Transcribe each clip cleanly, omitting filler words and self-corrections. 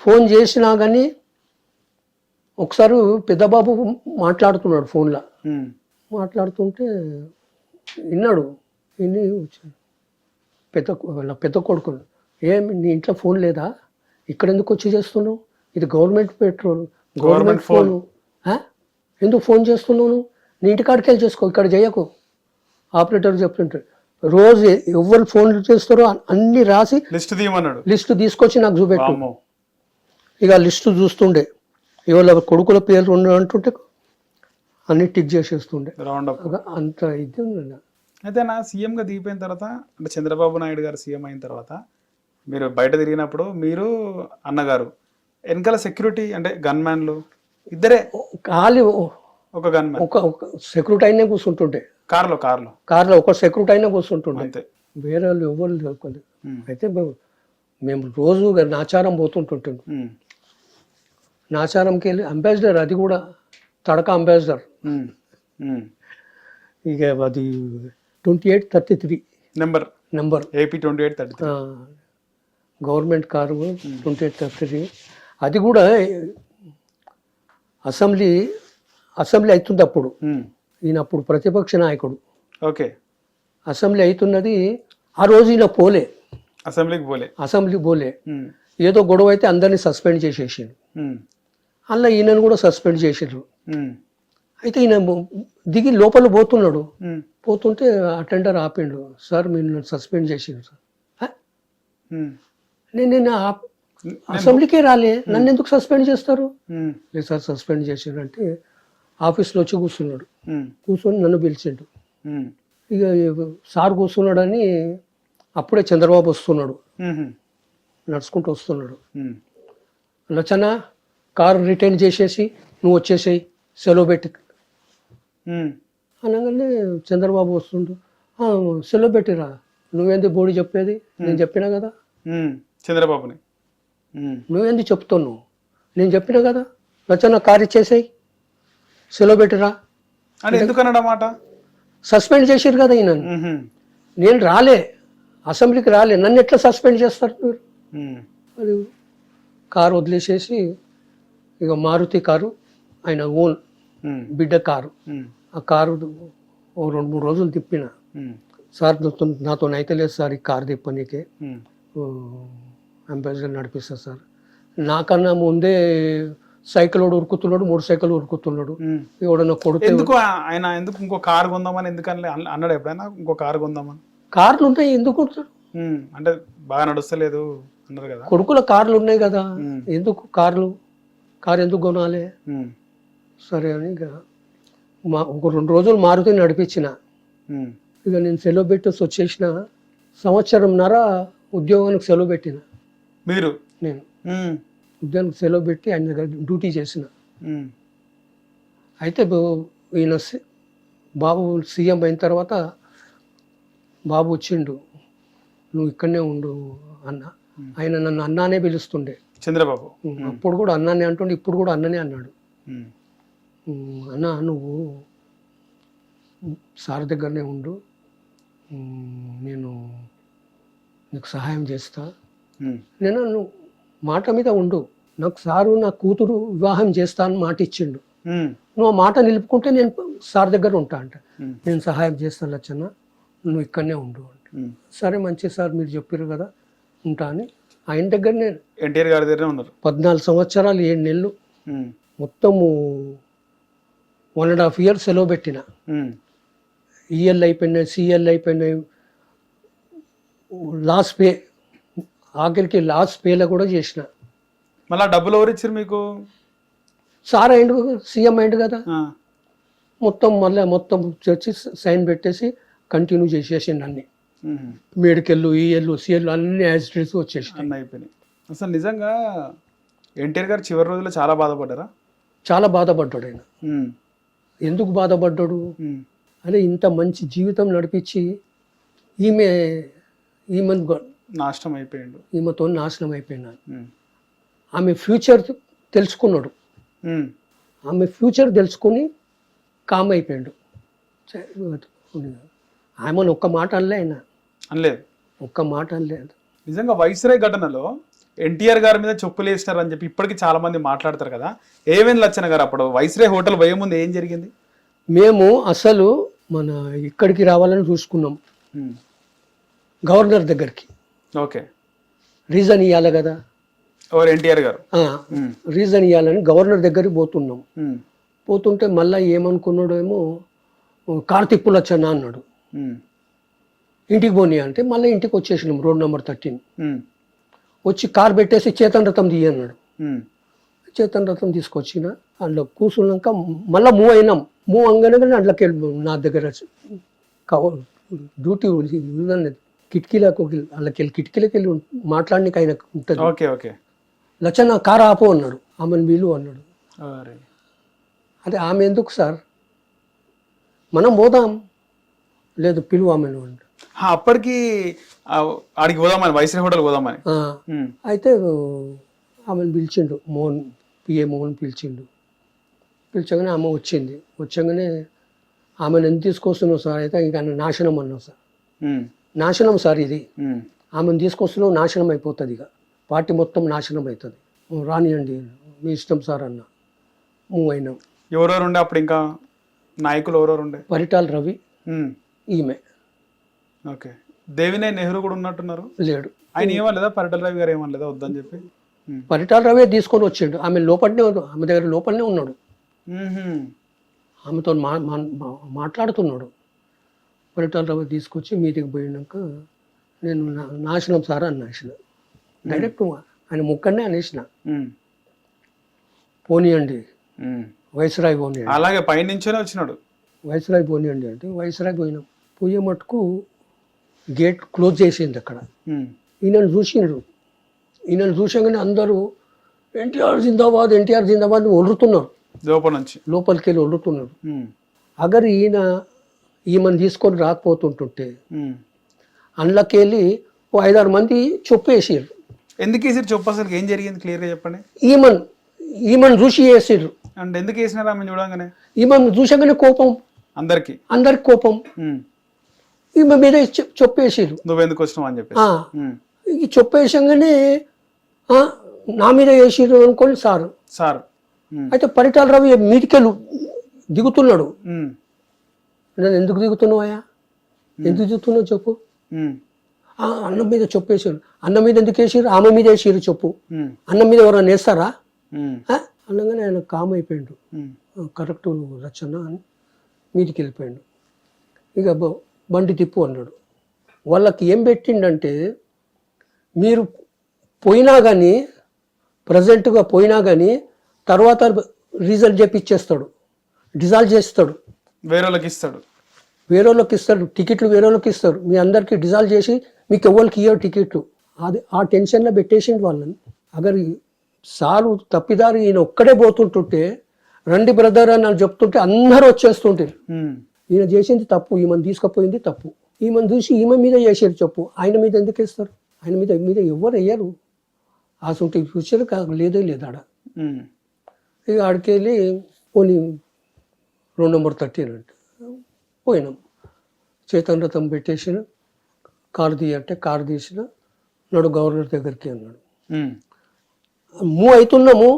Phone చేసినా కానీ ఒకసారి పెద్దబాబు మాట్లాడుతున్నాడు ఫోన్లో. మాట్లాడుతుంటే విన్నాడు. విని పెద్ద కొడుకులు, ఏం నీ ఇంట్లో ఫోన్ లేదా, ఇక్కడ ఎందుకు వచ్చి చేస్తున్నావు, ఇది గవర్నమెంట్ పెట్రోల్, గవర్నమెంట్ ఫోను, ఎందుకు ఫోన్ చేస్తున్నావు నువ్వు, నీ ఇంటికాడికి వెళ్ళి చేసుకో, ఇక్కడ చేయకు. ఆపరేటర్ చెప్తుంటాడు, రోజు ఎవరు ఫోన్లు చేస్తారో అన్ని రాసి లిస్టు తీసుకొచ్చి నాకు చూపెట్టు. ఇక లిస్టు చూస్తుండే, ఇవాళ కొడుకుల పేర్లు అంటుంటే అన్ని టిక్ చేసేస్తుండే. అంత ఇది ఉందండి. అయితే నా సీఎంగా దిగిపోయిన తర్వాత, అంటే చంద్రబాబు నాయుడు గారు సీఎం అయిన తర్వాత మీరు బయట తిరిగినప్పుడు మీరు అన్నగారు వెనకాల సెక్యూరిటీ అంటే గన్మ్యాన్లు ఇద్దరే, ఖాళీ ఒక గన్మ్యాన్, ఒక సెక్యూరిటీ అయినా కూర్చుంటుంటే, కార్లో ఒక సెక్యూరిటీ అయినా కూర్చుంటుండే, వేరే వాళ్ళు ఎవరు తెలియదు. అయితే మేము రోజు నాచారం పోతుంటుంటాం. నాచారంకి వెళ్ళి అంబాసిడర్, అది కూడా తడక అంబాసిడర్, ఇక అది 2833 నెంబర్ ఏపీ 2833 గవర్నమెంట్ కారు 2833. అది కూడా అసెంబ్లీ అవుతుంది అప్పుడు. ఈయన అప్పుడు ప్రతిపక్ష నాయకుడు. ఓకే, అసెంబ్లీ అవుతున్నది. ఆ రోజు ఈయన అసెంబ్లీకి పోలే. ఏదో గొడవ అయితే అందరినీ సస్పెండ్ చేసేసాడు. అలా ఈయనను కూడా సస్పెండ్ చేసారు. అయితే ఈయన దిగి లోపల పోతుంటే అటెండర్ ఆపిండు, సార్ మీరు సస్పెండ్ చేసిండు సార్. నేను అసెంబ్లీకే రాలే, నన్ను ఎందుకు సస్పెండ్ చేస్తారు? లేదు సార్ సస్పెండ్ చేసారు అంటే ఆఫీస్లో వచ్చి కూర్చున్నాడు. కూర్చొని నన్ను పిలిచిండు. ఇక సార్ కూర్చున్నాడని అప్పుడే చంద్రబాబు వస్తున్నాడు, నడుచుకుంటూ వస్తున్నాడు. లచ్చన కారు రిటర్న్ చేసేసి నువ్వు వచ్చేసేయి, సెలవు పెట్టి అనగానే చంద్రబాబు వస్తుండు, సెలవు పెట్టిరా, నువ్వేంది బోడి చెప్పేది, నేను చెప్పినా కదా. చంద్రబాబుని నువ్వేంది చెప్తావు, నేను చెప్పినా కదా, లచ్చన కారు ఇచ్చేసేయి, సెలవు పెట్టిరా అని ఎందుకన్నమాట. సస్పెండ్ చేసారు కదా ఈయన. నేను రాలే, అసెంబ్లీకి రాలే, నన్ను ఎట్లా సస్పెండ్ చేస్తారు మీరు? అది కారు వదిలేసేసి ఇక మారుతి కారు, ఆయన ఓన్ బిడ్డ కారు, ఆ కారు ఓ 2-3 రోజులు తిప్పిన. సార్ నాతో అయితే లేదు సార్ ఈ కారు తిప్పనీకే, అంబాసిడర్ నడిపిస్తా సార్. నాకన్నా ముందే సైకిల్ ఉరుకుతున్నాడు, 3 సైకిల్ ఉరుకుతున్నాడు. ఎవడన్నా కొడుకు ఎందుకు ఇంకో కారు కొందామని ఎందుకని అన్నాడు ఎప్పుడైనా? ఇంకో కారు కొందామని. కార్లు ఉంటాయి, ఎందుకు అంటే బాగా నడుస్తలేదు అన్నారు కదా, కొడుకుల కార్లు ఉన్నాయి కదా, ఎందుకు కారు ఎందుకు కొనాలి? సరే అని ఇక ఒక 2 రోజులు మారుతి నడిపించిన. ఇక నేను సెలవు పెట్టేసి వచ్చేసిన. 1.5 సంవత్సరంన్నర ఉద్యోగానికి సెలవు పెట్టిన. నేను ఉద్యోగానికి సెలవు పెట్టి ఆయన దగ్గర డ్యూటీ చేసిన. అయితే ఈయన బాబు సీఎం అయిన తర్వాత బాబు వచ్చిండు, నువ్వు ఇక్కడనే ఉండు అన్న. ఆయన నన్ను అన్నానే పిలుస్తుండే చంద్రబాబు. అప్పుడు కూడా అన్నానే అంటుండే, ఇప్పుడు కూడా అన్ననే అన్నాడు. అన్న నువ్వు సార్ దగ్గరనే ఉండు, నేను నీకు సహాయం చేస్తా. నేను నువ్వు మాట మీద ఉండు, నాకు సారు నా కూతురు వివాహం చేస్తా అని మాట ఇచ్చిండు. నువ్వు ఆ మాట నిలుపుకుంటే నేను సార్ దగ్గర ఉంటా అంట. నేను సహాయం చేస్తాను లచ్చన్న, నువ్వు ఇక్కడనే ఉండు అంటే. సరే మంచి సార్ మీరు చెప్పారు కదా ఉంటా అని ఆయన దగ్గరనే. ఎన్టీఆర్ గారి దగ్గర ఉన్నారు 14 సంవత్సరాలు 7 నెలలు, మొత్తము 1.5 years సెలవు పెట్టిన. ఈఎల్ అయిపోయినాయి, సిఎల్ అయిపోయినాయి, లాస్ట్ పే, ఆఖరికి లాస్ట్ పేలో కూడా చేసిన. మళ్ళీ డబ్బులు ఎవరు ఇచ్చారు మీకు? సార్ అయిండు, సీఎం అయిండు కదా, మొత్తం చర్చి సైన్ పెట్టేసి కంటిన్యూ చేసేసిండు అన్ని. మెడికల్, ఈఎల్, సిఎల్ అన్ని యాజిటేట్స్ వచ్చేసి అన్నీ అయిపోయినాయి. అసలు నిజంగా ఎన్టీఆర్ గారు చివరి రోజుల్లో చాలా బాధపడ్డారా? చాలా బాధపడ్డాడు ఆయన. ఎందుకు బాధపడ్డాడు అదే, ఇంత మంచి జీవితం నడిపించి ఈమెతో నాశనం అయిపోయినాడు. ఆమె ఫ్యూచర్ తెలుసుకున్నాడు, ఆమె ఫ్యూచర్ తెలుసుకుని కామ్ అయిపోయాడు. ఆమెను ఒక్క మాట అనలే, ఆయన అనలేదు, ఒక్క మాట అనలేదు. నిజంగా వైస్రాయ్ ఘటనలో ఎన్టీఆర్ గారి మీద చెప్పులు వేసినారు అని చెప్పి ఇప్పటికీ చాలా మంది మాట్లాడతారు కదా. ఏమేం లచ్చన్న గారు అప్పుడు వైస్రాయ్ హోటల్ పోయే ముందు ఏం జరిగింది? మేము అసలు మన ఇక్కడికి రావాలని చూసుకున్నాం, గవర్నర్ దగ్గరికి. ఓకే, రీజన్ ఇవ్వాలి కదా, ఎవరు ఎన్టీఆర్ గారు? రీజన్ ఇవ్వాలని గవర్నర్ దగ్గరికి పోతున్నాం. పోతుంటే మళ్ళీ ఏమనుకున్నాడు ఏమో, కారు తిప్పులు వచ్చానా అన్నాడు. ఇంటికి పోనీ అంటే మళ్ళీ ఇంటికి వచ్చేసినాం. రోడ్ నెంబర్ 13 వచ్చి కార్ పెట్టేసి చేతన్ రథం తీయన్నాడు. చేతన్ రథం తీసుకొచ్చిన అందులో కూర్చున్నాక మళ్ళీ మూవ్ అయినాం. మూవ్ అంగానే అందులోకి వెళ్ళి నా దగ్గర డ్యూటీ కిటికీలకు అందులోకి వెళ్ళి కిటికీలకు వెళ్ళి మాట్లాడడానికి ఆయన ఉంటుంది. ఓకే ఓకే, లచ్చన్న కారు ఆపు అన్నాడు. ఆమెను వీలు అన్నాడు. అదే ఆమె ఎందుకు సార్, మనం పోదాం, లేదు పిలువు ఆమెను అన్నాడు. అప్పటికి ఆడికి పోదామని, వైస్రాయ్ హోటల్ పోదామని. అయితే ఆమెను పిలిచిండు, మోహన్ పిఏ మోహన్ పిలిచిండు. పిలిచగానే ఆమె వచ్చింది. వచ్చగానే ఆమెను ఎంత తీసుకొస్తున్నావు సార్? అయితే ఇంకా నాశనం అన్నావు సార్. నాశనం సార్ ఇది, ఆమెను తీసుకొస్తున్నావు నాశనం అయిపోతుంది, ఇక పార్టీ మొత్తం నాశనం అవుతుంది, రానియండి మీ ఇష్టం సార్ అన్న. మూవ్ అయినాం. ఎవరెవరు ఉండే అప్పుడు? ఇంకా నాయకులు ఎవరెవరు ఉండే? పరిటాల రవి, ఈమె. ఓకే, దేవినే నెహ్రూ కూడా ఉన్నట్టున్నారు. లేడు. ఆయన ఏమనలేదా? పరిటాల రవి గారు ఏమనలేదా వద్దని చెప్పి? పరిటాల రవి తీసుకొని వచ్చిండు. ఆమె లోపలనే, ఆమె దగ్గర లోపలనే ఉన్నాడు. ఆమెతో మాట్లాడుతున్నాడు. పరిటాల రవి తీసుకొచ్చి మీటింగ్ పోయినాక నేను నాశనం సార్ అన్నాసిన. డైరెక్ట్ ఆయన ముక్కనే అనేసిన, పోనీయండి వైస్రాయ్ పోనీయండి. అలాగే పైనుంచే వచ్చినాడు. వైస్రాయ్ పోనీయండి అంటే వైస్రాయ్ పోయినాం. పోయే మటుకు గేట్ క్లోజ్ చేసింది అక్కడ. ఈయనను చూసిండ్రు. ఈయనను చూసాగానే అందరూ ఎన్టీఆర్ జిందాబాద్, ఎన్టీఆర్ జిందాబాద్ ఒర్రుతున్నారు. లోపలికి వెళ్ళి ఒర్రుతున్నారు. అగర్ ఈమెను తీసుకొని రాకపోతుంటుంటే అందులోకి వెళ్ళి ఓ 5-6 మంది చొప్పు వేసిర్రు. ఎందుకు వేసారు చొప్పు? అసలు ఏం జరిగింది క్లియర్గా చెప్పండి. ఈమెను చూసి వేసిర్రు. అంటే ఎందుకు వేసినారు? ఆమె చూడగానే, ఈమెను చూసగానే కోపం, అందరికి కోపం. ఈమె మీద చొప్పేసిర్రు. నువ్వెందుకు వచ్చినావు అని చెప్పి ఈ చొప్పేసంగానే నా మీద వేసిర్రు అనుకోండి సార్. అయితే పరిటాల రవి మీటికెళ్ళు దిగుతున్నాడు. నేను ఎందుకు దిగుతున్నావా, ఎందుకు దిగుతున్నావు చెప్పు. అన్నం మీద చొప్పేసారు. అన్నం మీద ఎందుకు వేసిర్రు? ఆమె మీద వేసిర్రు చెప్పు. అన్నం మీద ఎవరైనా వేస్తారా? అనగానే ఆయన కామ్ అయిపోయాడు. కరెక్ట్ రచన అని మీదికి వెళ్ళిపోయాడు. ఇక బండి తిప్పు అన్నాడు. వాళ్ళకి ఏం పెట్టిండంటే, మీరు పోయినా కానీ, ప్రజెంట్గా పోయినా కానీ తర్వాత రిజల్ట్ చేపిచ్చేస్తాడు, డిజాల్వ్ చేస్తాడు, వేరే వాళ్ళకి ఇస్తాడు టికెట్లు, వేరే వాళ్ళకి ఇస్తారు. మీ అందరికీ డిజాల్వ్ చేసి మీకు ఎవరికి ఇవ్వరు టికెట్లు. అది ఆ టెన్షన్లో పెట్టేసిండు వాళ్ళని. అగర్ సారు తప్పిదారు ఈయన ఒక్కడే పోతుంటుంటే, రండి బ్రదర్ అని వాళ్ళు చెప్తుంటే అందరూ వచ్చేస్తుంటారు. ఈయన చేసింది తప్పు, ఈమెను తీసుకుపోయింది తప్పు. ఈమెను చూసి ఈమె మీద చేసేది చెప్పు. ఆయన మీద ఎందుకు వేస్తారు? ఆయన మీద ఎవరు వేయరు. అసలు ఫ్యూచర్ లేదే లేదు ఆడ. ఇక ఆడికి వెళ్ళి పోనీ రోడ్ నెంబర్ 13 అంటే పోయినాం. చేతన్ రథం పెట్టేసిన, కారు తీయంటే కారు తీసిన, నడు గవర్నర్ దగ్గరికి అన్నాడు. మూవ్ అవుతున్నాము.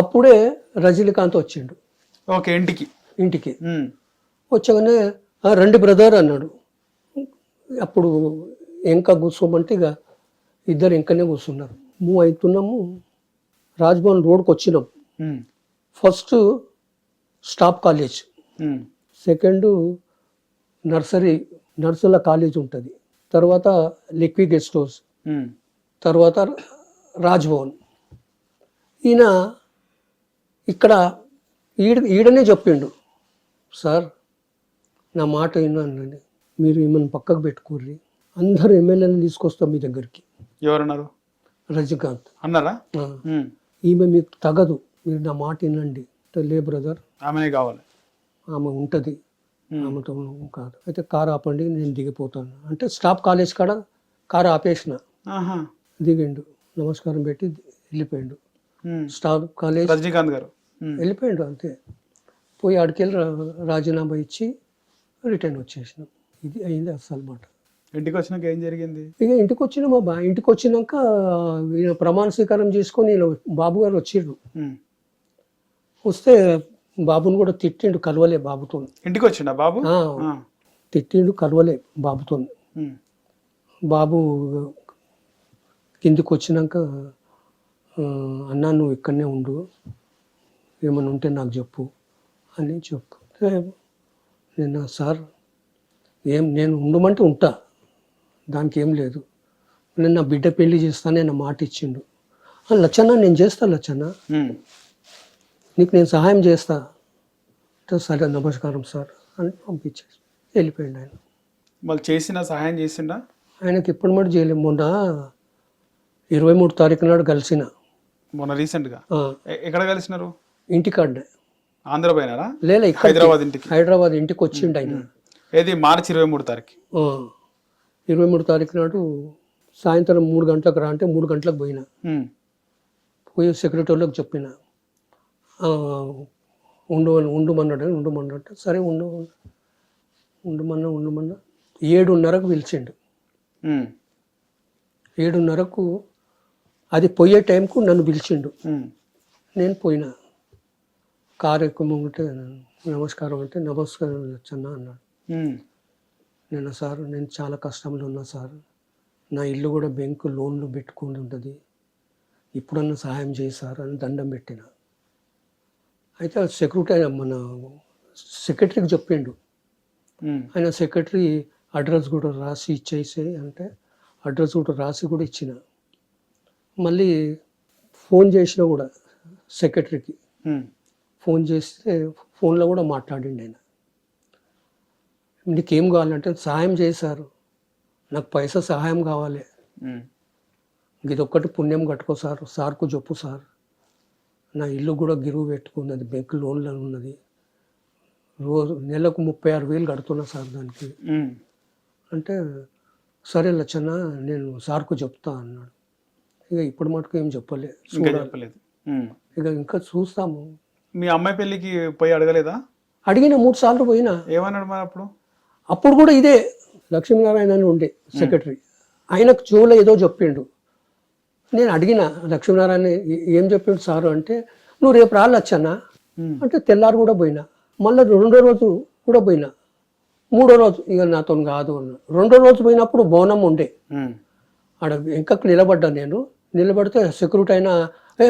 అప్పుడే రజనీకాంత్ వచ్చిండు. ఓకే, ఇంటికి వచ్చాగానే రండి బ్రదర్ అన్నాడు. అప్పుడు ఇంకా కూర్చోమంటే ఇక ఇద్దరు ఇంకనే కూర్చున్నారు. మూవ్ అవుతున్నాము. రాజ్భవన్ రోడ్కి వచ్చినాం. ఫస్ట్ స్టాఫ్ కాలేజ్, సెకండ్ నర్సుల కాలేజ్ ఉంటుంది, తర్వాత లిక్విడ్ గెస్ట్ హౌస్, తర్వాత రాజ్భవన్. ఈయన ఇక్కడ ఈడనే చెప్పిండు, సార్ నా మాట విన్నానండి, మీరు ఈమెను పక్కకు పెట్టుకోర్రి, అందరు ఎమ్మెల్యేలను తీసుకొస్తాం మీ దగ్గరికి. ఎవరన్నారు? రజనీకాంత్ అన్నారా? ఈమె మీకు తగదు, మీరు నా మాట వినండి. లే బ్రదర్, ఆమెనే కావాలి, ఆమె ఉంటుంది, ఆమెతో కాదు. అయితే కారు ఆపండి, నేను దిగిపోతాను అంటే స్టాఫ్ కాలేజ్ కాడ కారు ఆపేసిన. దిగిండు, నమస్కారం పెట్టి వెళ్ళిపోయిండు. స్టాఫ్ కాలేజ్ రజనీకాంత్ గారు వెళ్ళిపోయిండు అంతే. పోయి ఆడికెళ్ళి రాజీనామా ఇచ్చి రిటర్న్ వచ్చేసినాం. ఇది అయింది అసలు మాట. ఇంటికి వచ్చినాక ఏం జరిగింది? ఇక ఇంటికి వచ్చిన బాబా, ఇంటికి వచ్చినాక ఈయన ప్రమాణ స్వీకారం చేసుకొని ఈయన బాబు గారు వచ్చిండ్రు. వస్తే బాబుని కూడా తిట్టిండు, కలవలే బాబుతో. ఇంటికి వచ్చిండా బాబు? తిట్టిండు, కలవలే బాబుతో. బాబు కిందికి వచ్చినాక అన్నా నువ్వు ఇక్కడనే ఉండు, ఏమైనా ఉంటే నాకు చెప్పు అని చెప్తే నేను సార్ నేను ఉండమంటే ఉంటా, దానికి ఏం లేదు, నేను నా బిడ్డ పెళ్లి చేస్తానే నా మాట ఇచ్చిండు. లచ్చన్న నేను చేస్తా, లచ్చన్న నీకు నేను సహాయం చేస్తా. సరే నమస్కారం సార్ అని పంపించేసి వెళ్ళిపోయిండు ఆయన. వాళ్ళు చేసిన సహాయం చేసిండా? ఆయనకి ఎప్పుడు మాట చేయలేము. మొన్న 23 తారీఖు నాడు కలిసిన. మొన్న రీసెంట్గా ఎక్కడ కలిసినారు? ఇంటికాడనే. ఆంధ్ర పోయినారా? లేదా హైదరాబాద్ ఇంటికి. హైదరాబాద్ ఇంటికి వచ్చిండు ఆయన. ఏది మార్చి 23 తారీఖు? 23 తారీఖు నాడు సాయంత్రం 3 గంటలకు రా అంటే 3 గంటలకు పోయినా. పోయి సెక్రటరీలకు చెప్పిన ఉండమన్నాడు. సరే ఉండమన్నా 7:30కు పిలిచిండు. 7:30కు అది పోయే టైంకు నన్ను పిలిచిండు. నేను పోయినా. కారు ఎక్కుమంటే నమస్కారం అంటే నమస్కారం వచ్చన్నా అన్నాడు. నేను సార్ నేను చాలా కష్టంలో ఉన్నా సార్, నా ఇల్లు కూడా బ్యాంకు లోన్లు పెట్టుకుని ఉంటుంది, ఇప్పుడన్నా సహాయం చేయి సార్ అని దండం పెట్టిన. అయితే మన సెక్రటరీకి చెప్పిండు. ఆయన సెక్రటరీ అడ్రస్ కూడా రాసి ఇచ్చేసే అంటే అడ్రస్ కూడా రాసి కూడా ఇచ్చిన. మళ్ళీ ఫోన్ చేసినా కూడా సెక్రటరీకి ఫోన్ చేస్తే ఫోన్లో కూడా మాట్లాడిండు ఆయన. నీకేం కావాలంటే సహాయం చేశారు, నాకు పైసా సహాయం కావాలి, ఇదొక్కటి పుణ్యం కట్టుకో సార్, సార్కు చెప్పు సార్, నా ఇల్లు కూడా గిరువు పెట్టుకున్నది, బ్యాంక్ లోన్లో ఉన్నది, రోజు నెలకు 36,000 కడుతున్నా సార్ దానికి అంటే సరే లచ్చన్న నేను సార్కు చెప్తా అన్నాడు. ఇక ఇప్పుడు మటుకు ఏం చెప్పలేదు. ఇక ఇంకా చూస్తాము. మీ అమ్మాయి పెళ్ళికి పోయి అడగలేదా? అడిగిన 3 సార్లు పోయినా. ఏమన్నాడు మరి అప్పుడు కూడా ఇదే లక్ష్మీనారాయణ అని ఉండే సెక్రటరీ, ఆయనకు చెవులో ఏదో చెప్పిండు. నేను అడిగిన లక్ష్మీనారాయణ ఏం చెప్పిండు సారు అంటే నువ్వు రేపు రాలచ్చన్నా అంటే తెల్లారు కూడా పోయినా. మళ్ళీ 2వ రోజు కూడా పోయినా. 3వ రోజు ఇక నాతో కాదు అన్నా. 2వ రోజు పోయినప్పుడు బోనం ఉండే ఆడ ఇంకా నిలబడ్డా. నేను నిలబడితే సెక్యూరిటీ అయినా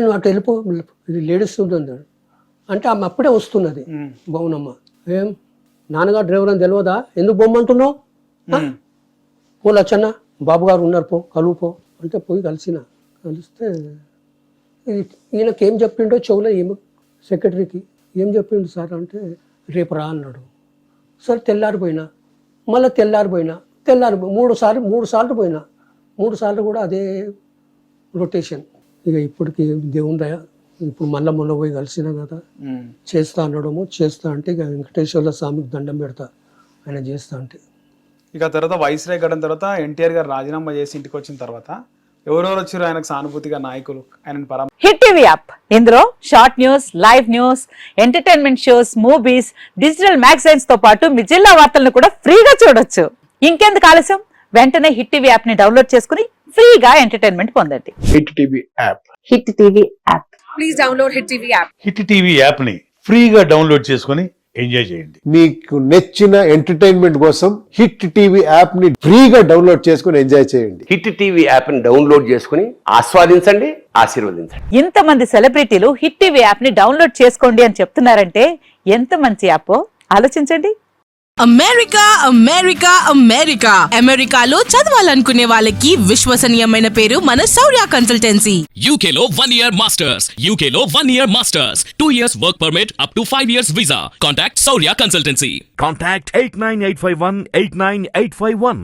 నువ్వు అటు వెళ్ళిపో, ఇది లేడీస్ ఉంటుంది అంటే ఆమె అప్పుడే వస్తున్నది బౌనమ్మ. ఏం నాన్నగారు డ్రైవర్ అని తెలియదా, ఎందుకు బొమ్మంటున్నావు, పో లచ్చన్న బాబు గారు ఉన్నారు పో కలువు అంటే పోయి కలిస్తే ఈయనకేం చెప్పిండో చెవులో ఏమో సెక్రటరీకి ఏం చెప్పిండు సార్ అంటే రేపు రా అన్నాడు. సరే తెల్లారిపోయినా. మళ్ళీ తెల్లారిపోయినా 3 సార్లు పోయినా. 3 సార్లు కూడా అదే రొటేషన్. ఇక ఇప్పటికి దేవుని దయ ఇప్పుడు మొన్న పోయి కలిసినా కదా, చేస్తా అన్నాడము. చేస్తా అంటే ఇక వెంకటేశ్వర్ల స్వామికి దండం పెడతా ఆయన చేస్తా అంటే. ఇక తర్వాత వైస్రాయ్ గడన తర్వాత ఎన్టీఆర్ గారు రాజీనామా చేసి ఇంటికి వచ్చిన తర్వాత ఎవరెవరు వచ్చారు ఆయనకు సానుభూతిగా నాయకులు? ఆయన హిట్ టీవీ యాప్, ఇందులో short news, live news, entertainment shows, movies, digital magazines తో పాటు మీ జిల్లా వార్తలను కూడా ఫ్రీగా చూడొచ్చు. ఇంకెందుకు ఆలస్యం, వెంటనే హిట్ టీవీ యాప్ ని డౌన్లోడ్ చేసుకుని ఫ్రీగా ఎంటర్టైన్మెంట్ పొందండి. Hit TV app. Hit TV app. Please download hit TV app. Hit TV app ని ఫ్రీగా డౌన్లోడ్ చేసుకుని ఎంజాయ్ చేయండి. మీకు నచ్చిన ఎంటర్టైన్మెంట్ కోసం హిట్ టీవీ యాప్ ని ఫ్రీగా డౌన్లోడ్ చేసుకుని ఎంజాయ్ చేయండి. హిట్ టీవీ యాప్ ని డౌన్లోడ్ చేసుకుని ఆస్వాదించండి, ఆశీర్వదించండి. ఇంతమంది సెలబ్రిటీలు హిట్ టీవీ యాప్ ని డౌన్లోడ్ చేసుకోండి అని చెప్తున్నారంటే ఎంత మంచి యాప్ ఆలోచించండి. అమెరికాలో చదవాలనుకునే వాళ్ళకి విశ్వసనీయమైన పేరు మన శౌర్య కన్సల్టెన్సీ. UK లో 1 year masters, UK లో 1 year masters, 2 years work permit up to 5 years visa. Contact Saurya Consultancy. Contact 89851 89851.